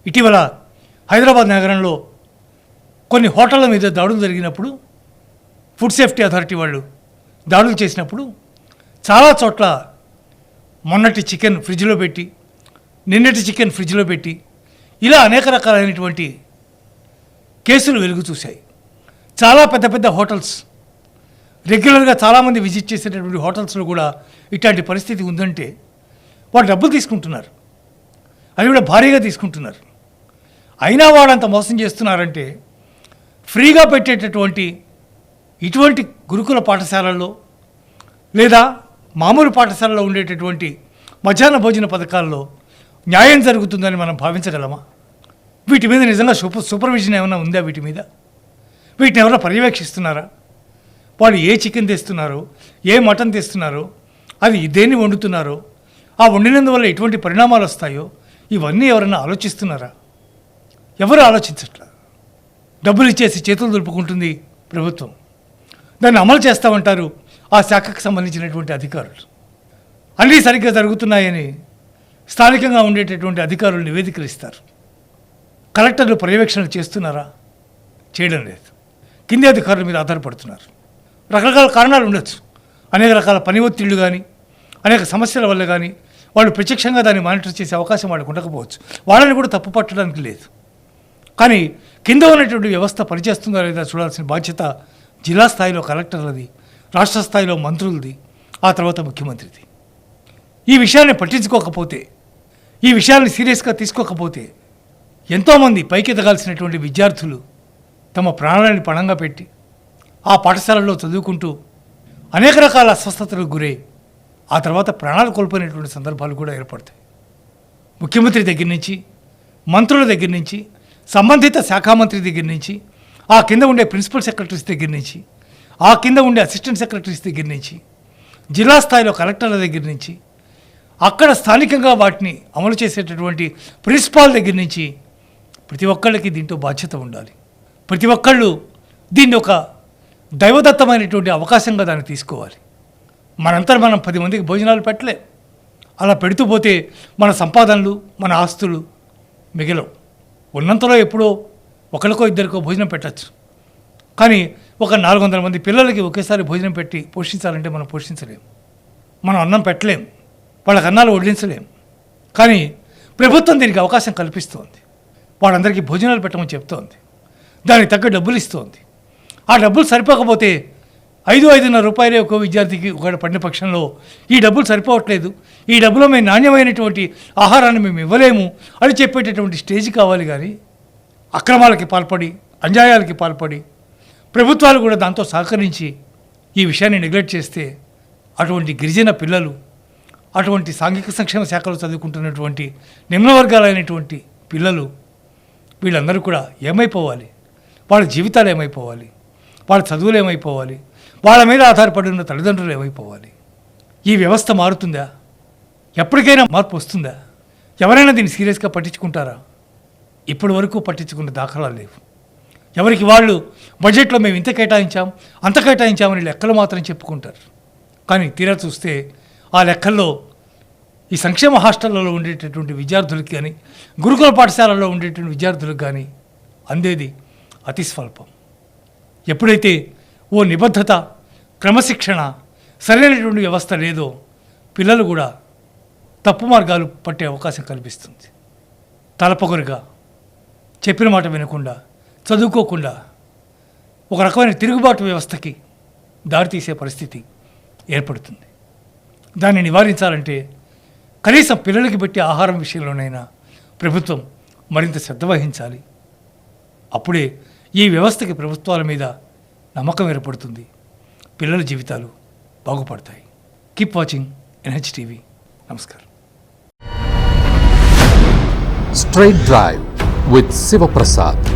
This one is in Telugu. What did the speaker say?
ఇటీవల హైదరాబాద్ నగరంలో కొన్ని హోటళ్ల మీద దాడులు జరిగినప్పుడు ఫుడ్ సేఫ్టీ అథారిటీ వాళ్ళు దాడులు చేసినప్పుడు చాలా చోట్ల మొన్నటి చికెన్ ఫ్రిడ్జ్లో పెట్టి, నిన్నటి చికెన్ ఫ్రిడ్జ్లో పెట్టి, ఇలా అనేక రకాలైనటువంటి కేసులు వెలుగు చూశాయి. చాలా పెద్ద పెద్ద హోటల్స్, రెగ్యులర్గా చాలామంది విజిట్ చేసేటటువంటి హోటల్స్లో కూడా ఇట్లాంటి పరిస్థితి ఉందంటే వాళ్ళు డబ్బులు తీసుకుంటున్నారు, అది కూడా భారీగా తీసుకుంటున్నారు. అయినా వాళ్ళంత మోసం చేస్తున్నారంటే ఫ్రీగా పెట్టేటటువంటి ఇటువంటి గురుకుల పాఠశాలల్లో లేదా మామూలు పాఠశాలలో ఉండేటటువంటి మధ్యాహ్న భోజన పథకాల్లో న్యాయం జరుగుతుందని మనం భావించగలమా? వీటి మీద నిజంగా సూపర్విజన్ ఏమైనా ఉందా? వీటిని ఎవరైనా పర్యవేక్షిస్తున్నారా? వాళ్ళు ఏ చికెన్ తెస్తున్నారో, ఏ మటన్ తెస్తున్నారో, అది దేన్ని వండుతున్నారో, ఆ వండినందువల్ల ఎటువంటి పరిణామాలు వస్తాయో ఇవన్నీ ఎవరైనా ఆలోచిస్తున్నారా? ఎవరు ఆలోచించట్లా. డబ్బులు ఇచ్చేసి చేతులు దులుపుకుంటుంది ప్రభుత్వం. దాన్ని అమలు చేస్తామంటారు ఆ శాఖకు సంబంధించినటువంటి అధికారులు. అన్నీ సరిగ్గా జరుగుతున్నాయని స్థానికంగా ఉండేటటువంటి అధికారులు నివేదికలు ఇస్తారు. కలెక్టర్లు పర్యవేక్షణ చేస్తున్నారా? చేయడం లేదు. కింది అధికారుల మీద ఆధారపడుతున్నారు. రకరకాల కారణాలు ఉండొచ్చు. అనేక రకాల పని ఒత్తిళ్లు కానీ, అనేక సమస్యల వల్ల కానీ వాళ్ళు ప్రత్యక్షంగా దాన్ని మానిటర్ చేసే అవకాశం వాళ్ళకు ఉండకపోవచ్చు. వాళ్ళని కూడా తప్పు పట్టడానికి లేదు. కానీ కింద ఉన్నటువంటి వ్యవస్థ పనిచేస్తుందా లేదా చూడాల్సిన బాధ్యత జిల్లా స్థాయిలో కలెక్టర్లది, రాష్ట్ర స్థాయిలో మంత్రులది, ఆ తర్వాత ముఖ్యమంత్రిది. ఈ విషయాన్ని పట్టించుకోకపోతే, ఈ విషయాన్ని సీరియస్గా తీసుకోకపోతే ఎంతోమంది పైకి ఎదగాల్సినటువంటి విద్యార్థులు తమ ప్రాణాలను పణంగా పెట్టి ఆ పాఠశాలలో చదువుకుంటూ అనేక రకాల అస్వస్థతలకు గురై ఆ తర్వాత ప్రాణాలు కోల్పోయినటువంటి సందర్భాలు కూడా ఏర్పడతాయి. ముఖ్యమంత్రి దగ్గర నుంచి, మంత్రుల దగ్గర నుంచి, సంబంధిత శాఖా మంత్రి దగ్గర నుంచి, ఆ కింద ఉండే ప్రిన్సిపల్ సెక్రటరీస్ దగ్గర నుంచి, ఆ కింద ఉండే అసిస్టెంట్ సెక్రటరీస్ దగ్గర నుంచి, జిల్లా స్థాయిలో కలెక్టర్ల దగ్గర నుంచి, అక్కడ స్థానికంగా వాటిని అమలు చేసేటటువంటి ప్రిన్సిపాల్ దగ్గర నుంచి ప్రతి ఒక్కళ్ళకి దీంట్లో బాధ్యత ఉండాలి. ప్రతి ఒక్కళ్ళు దీన్ని ఒక దైవదత్తమైనటువంటి అవకాశంగా దాన్ని తీసుకోవాలి. మనంతా మనం 10 మందికి భోజనాలు పెట్టలే. అలా పెడుతూ పోతే మన సంపాదనలు, మన ఆస్తులు మిగలవు. ఉన్నంతలో ఎప్పుడో ఒకరికో ఇద్దరికో భోజనం పెట్టచ్చు. కానీ ఒక 400 మంది పిల్లలకి ఒకేసారి భోజనం పెట్టి పోషించాలంటే మనం పోషించలేం. మనం అన్నం పెట్టలేం, వాళ్ళకి అన్నాలు వడ్డించలేం. కానీ ప్రభుత్వం దీనికి అవకాశం కల్పిస్తోంది. వాళ్ళందరికీ భోజనాలు పెట్టమని చెప్తోంది. దానికి తగ్గ డబ్బులు ఇస్తోంది. ఆ డబ్బులు సరిపోకపోతే 5-5.5 రూపాయలే ఒక విద్యార్థికి ఒక పడిన పక్షంలో ఈ డబ్బులు సరిపోవట్లేదు, ఈ డబ్బులో మేము నాణ్యమైనటువంటి ఆహారాన్ని మేము ఇవ్వలేము అని చెప్పేటటువంటి స్టేజ్ కావాలి. కానీ అక్రమాలకి పాల్పడి, అన్యాయాలకి పాల్పడి ప్రభుత్వాలు కూడా దాంతో సహకరించి ఈ విషయాన్ని నెగ్లెక్ట్ చేస్తే అటువంటి గిరిజన పిల్లలు, అటువంటి సాంఘిక సంక్షేమ శాఖలో చదువుకుంటున్నటువంటి నిమ్న వర్గాలైనటువంటి పిల్లలు వీళ్ళందరూ కూడా ఏమైపోవాలి? వాళ్ళ జీవితాలు ఏమైపోవాలి? వాళ్ళ చదువులు ఏమైపోవాలి? వాళ్ళ మీద ఆధారపడి ఉన్న తల్లిదండ్రులు ఏమైపోవాలి? ఈ వ్యవస్థ మారుతుందా? ఎప్పటికైనా మార్పు వస్తుందా? ఎవరైనా దీన్ని సీరియస్గా పట్టించుకుంటారా? ఇప్పటి వరకు పట్టించుకున్న దాఖలాలు లేవు. ఎవరికి వాళ్ళు బడ్జెట్లో మేము ఇంత కేటాయించాం, అంత కేటాయించామని లెక్కలు మాత్రం చెప్పుకుంటారు. కానీ తీరా చూస్తే ఆ లెక్కల్లో ఈ సంక్షేమ హాస్టళ్లలో ఉండేటటువంటి విద్యార్థులకి కానీ, గురుకుల పాఠశాలలో ఉండేటువంటి విద్యార్థులకు కానీ అందేది అతి స్వల్పం. ఎప్పుడైతే ఓ నిబద్ధత, క్రమశిక్షణ, సరైనటువంటి వ్యవస్థ లేదో పిల్లలు కూడా తప్పు మార్గాలు పట్టే అవకాశం కల్పిస్తుంది. తలపొగరుగా, చెప్పిన మాట వినకుండా, చదువుకోకుండా ఒక రకమైన తిరుగుబాటు వ్యవస్థకి దారితీసే పరిస్థితి ఏర్పడుతుంది. దాన్ని నివారించాలంటే కనీసం పిల్లలకి పెట్టే ఆహారం విషయంలోనైనా ప్రభుత్వం మరింత శ్రద్ధ వహించాలి. అప్పుడే ఈ వ్యవస్థకి ప్రభుత్వాల మీద నమ్మకం ఏర్పడుతుంది. పిల్లల జీవితాలు బాగుపడతాయి. Keep watching NHTV. నమస్కారం. Straight Drive with Sivaprasad.